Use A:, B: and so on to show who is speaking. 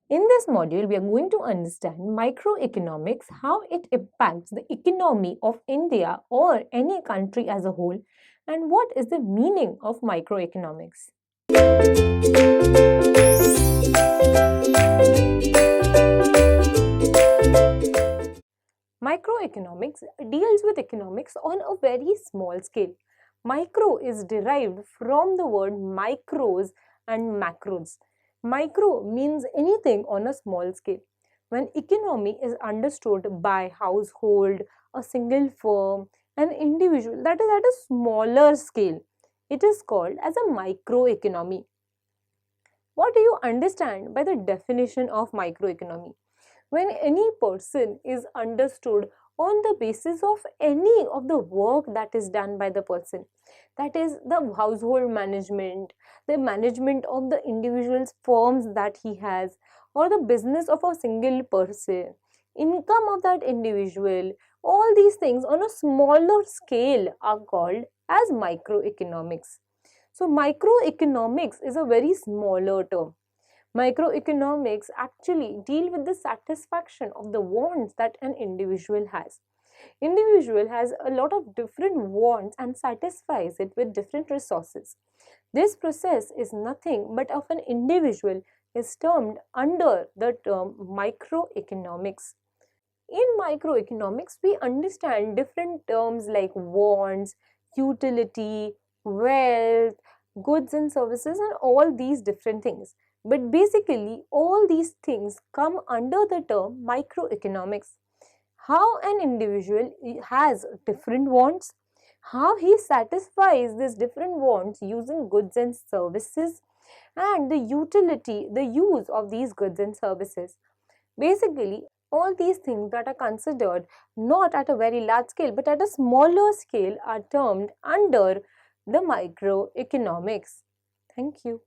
A: In this module, we are going to understand microeconomics, how it impacts the economy of India or any country as a whole, and what is the meaning of microeconomics. Microeconomics deals with economics on a very small scale. Micro is derived from the word micros and macros. Micro means anything on a small scale. When economy is understood by household, a single firm, an individual that is at a smaller scale, it is called as a microeconomy. What do you understand by the definition of microeconomy? When any person is understood on the basis of any of the work that is done by the person, that is the household management, the management of the individual's firms that he has, or the business of a single person, income of that individual, all these things on a smaller scale are called as microeconomics. So microeconomics is a very smaller term. Microeconomics actually deal with the satisfaction of the wants that an individual has. Individual has a lot of different wants and satisfies it with different resources. This process is nothing but of an individual is termed under the term microeconomics. In microeconomics, we understand different terms like wants, utility, wealth, goods and services, and all these different things. But basically, all these things come under the term microeconomics. How an individual has different wants, how he satisfies these different wants using goods and services, and the utility, the use of these goods and services. Basically, all these things that are considered not at a very large scale but at a smaller scale are termed under the microeconomics. Thank you.